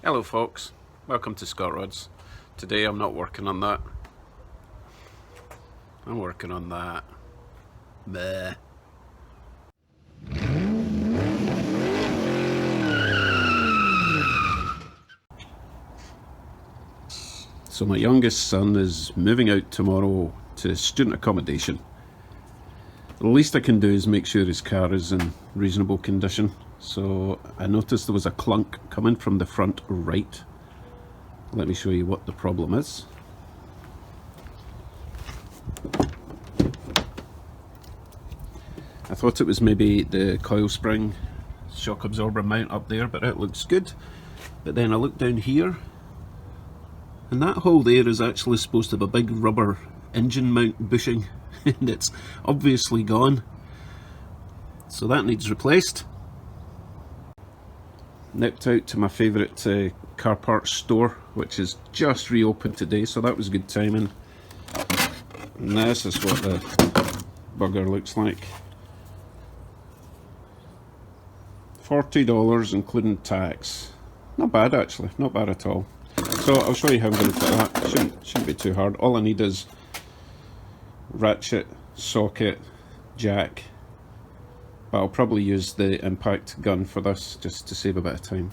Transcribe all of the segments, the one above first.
Hello folks, welcome to Scott Rods. Today I'm not working on that. I'm working on that. Bleh. So my youngest son is moving out tomorrow to student accommodation. The least I can do is make sure his car is in reasonable condition. So I noticed there was a clunk coming from the front right. Let me show you what the problem is. I thought it was maybe the coil spring shock absorber mount up there, but it looks good. But then I looked down here, and that hole there is actually supposed to have a big rubber engine mount bushing, and it's obviously gone. So that needs replaced. Nipped out to my favourite car parts store, which is just reopened today, so that was good timing. And this is what the bugger looks like. $40 including tax. Not bad actually, not bad at all. So I'll show you how I'm going to fit that. Shouldn't be too hard. All I need is ratchet, socket, jack. But I'll probably use the impact gun for this just to save a bit of time.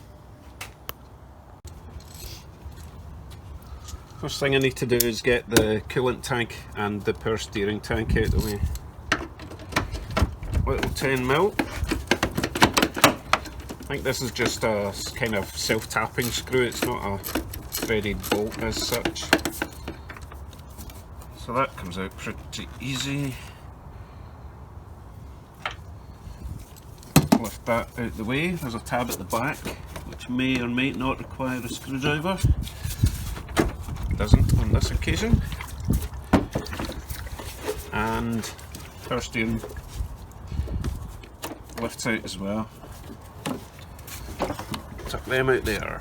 First thing I need to do is get the coolant tank and the power steering tank out of the way. Little 10mm. I think this is just a kind of self-tapping screw, it's not a threaded bolt as such. So that comes out pretty easy. Lift that out the way. There's a tab at the back which may or may not require a screwdriver. Doesn't on this occasion. And power steering lifts out as well. Tuck them out there.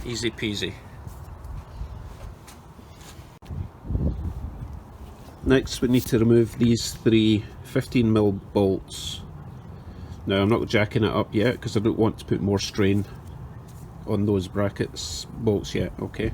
Easy peasy. Next we need to remove these three 15mm bolts. Now I'm not jacking it up yet because I don't want to put more strain on those brackets bolts yet, okay?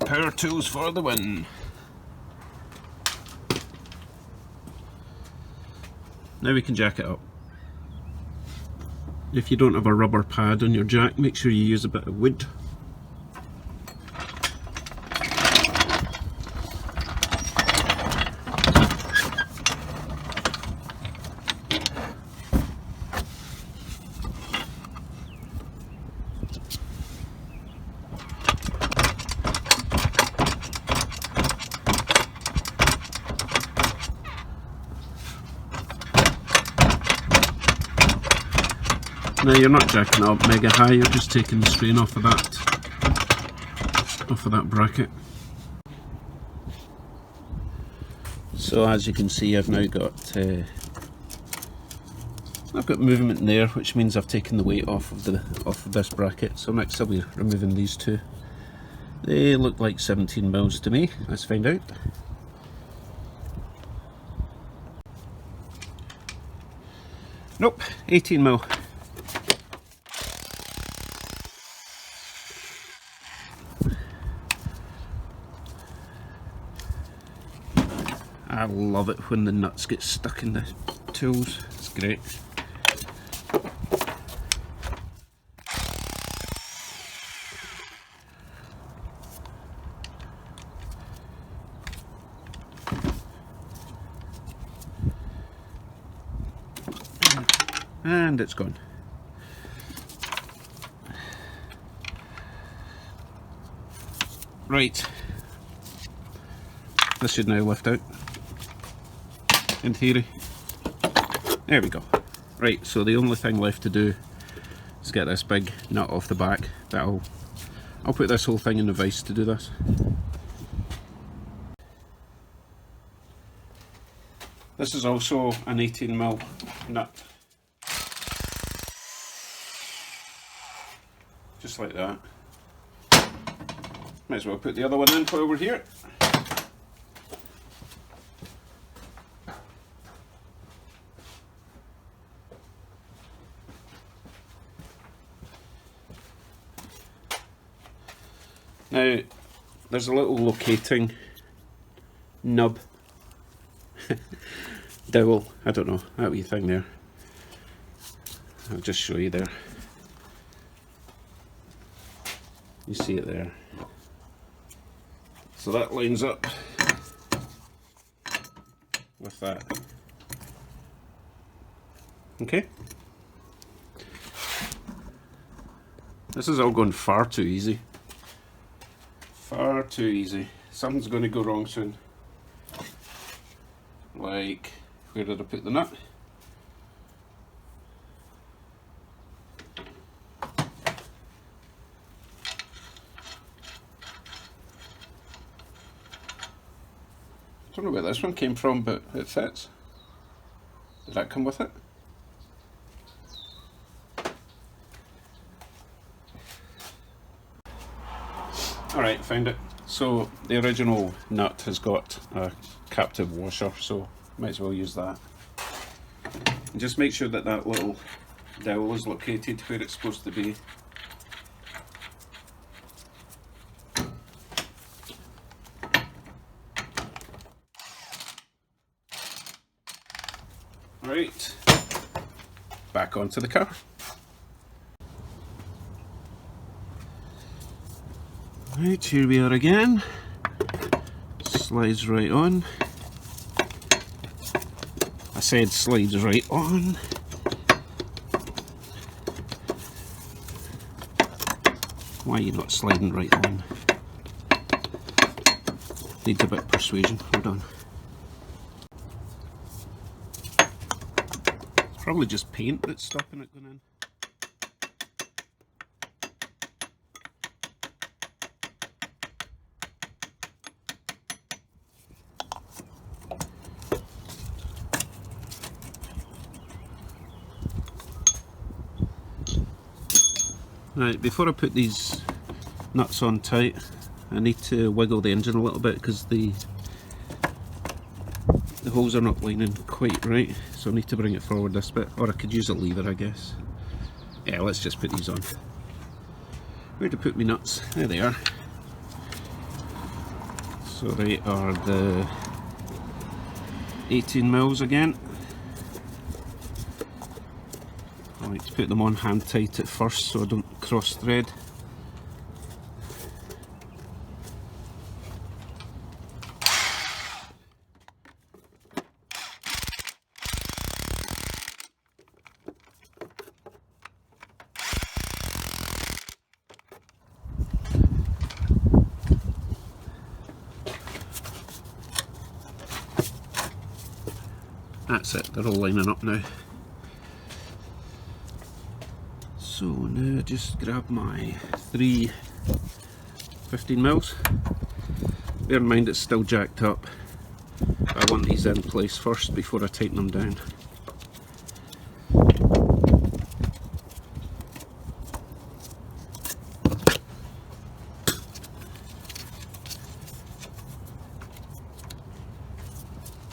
Power tools for the win. Now we can jack it up. If you don't have a rubber pad on your jack, make sure you use a bit of wood. Now you're not jacking it up mega high, you're just taking the strain off of that bracket. So as you can see, I've now got movement there, which means I've taken the weight off of this bracket. So next I'll be removing these two. They look like 17mm to me. Let's find out. Nope, 18mm. I love it when the nuts get stuck in the tools, it's great. And it's gone. Right, this should now lift out. In theory. There we go. Right, so the only thing left to do to get this big nut off the back. I'll put this whole thing in the vise to do this. This is also an 18mm nut. Just like that. Might as well put the other one in while we're here. Now, there's a little locating nub, dowel, I don't know, that wee thing there. I'll just show you there. You see it there. So that lines up with that. Okay. This is all going far too easy. Far too easy. Something's going to go wrong soon. Like, where did I put the nut? I don't know where this one came from, but it fits. Did that come with it? Alright, found it. So the original nut has got a captive washer, so might as well use that. And just make sure that that little dowel is located where it's supposed to be. Right, back onto the car. Right, here we are again. Slides right on. I said slides right on. Why are you not sliding right on? Needs a bit of persuasion. Hold on. It's probably just paint that's stopping it going in. Right, before I put these nuts on tight, I need to wiggle the engine a little bit because the holes are not lining quite right, so I need to bring it forward this bit, or I could use a lever I guess. Yeah, let's just put these on. Where to put my nuts? There they are. So they are the 18mm again. I like to put them on hand tight at first so I don't cross thread. That's it, they're all lining up now. So now just grab my 3 15mm. Bear in mind it's still jacked up. I want these in place first before I tighten them down.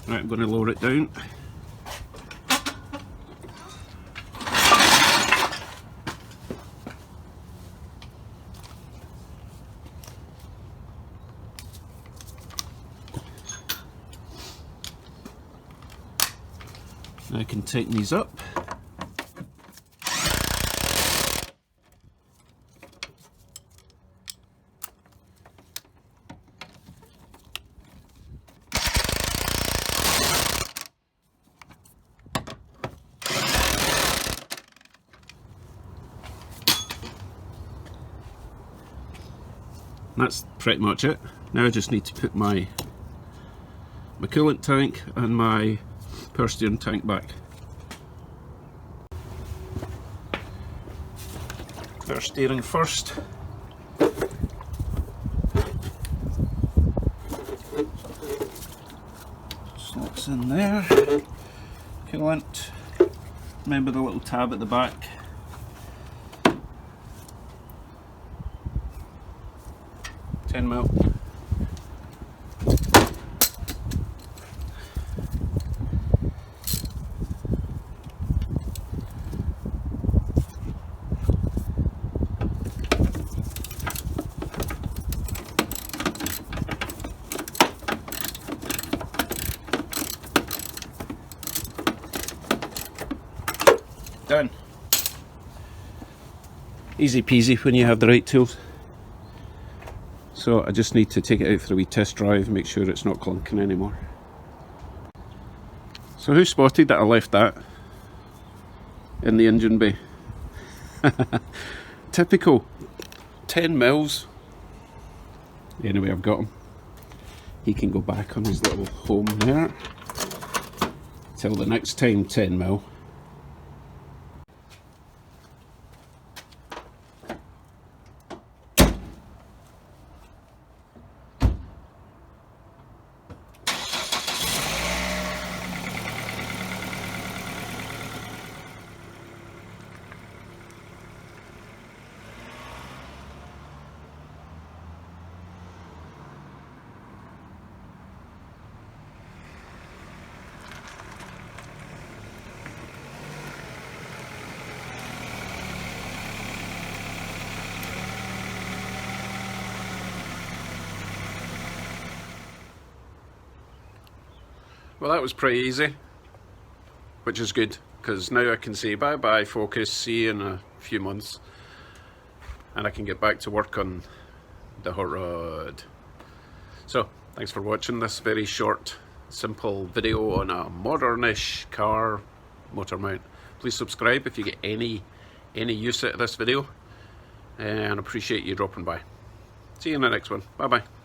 Right, I'm going to lower it down. Now I can tighten these up. That's pretty much it. Now I just need to put my coolant tank and my power steering tank back. Power steering first. Slots in there. Coolant. Remember the little tab at the back. $10 Done. Easy peasy when you have the right tools. So I just need to take it out for a wee test drive, make sure it's not clunking anymore. So who spotted that I left that in the engine bay? Typical. 10 mils. Anyway, I've got him. He can go back on his little home there. Till the next time, 10 mil. Well, that was pretty easy, which is good, because now I can say bye bye Focus, see you in a few months, and I can get back to work on the hot rod. So thanks for watching this very short simple video on a modernish car motor mount. Please subscribe if you get any use out of this video, and appreciate you dropping by. See you in the next one. Bye bye.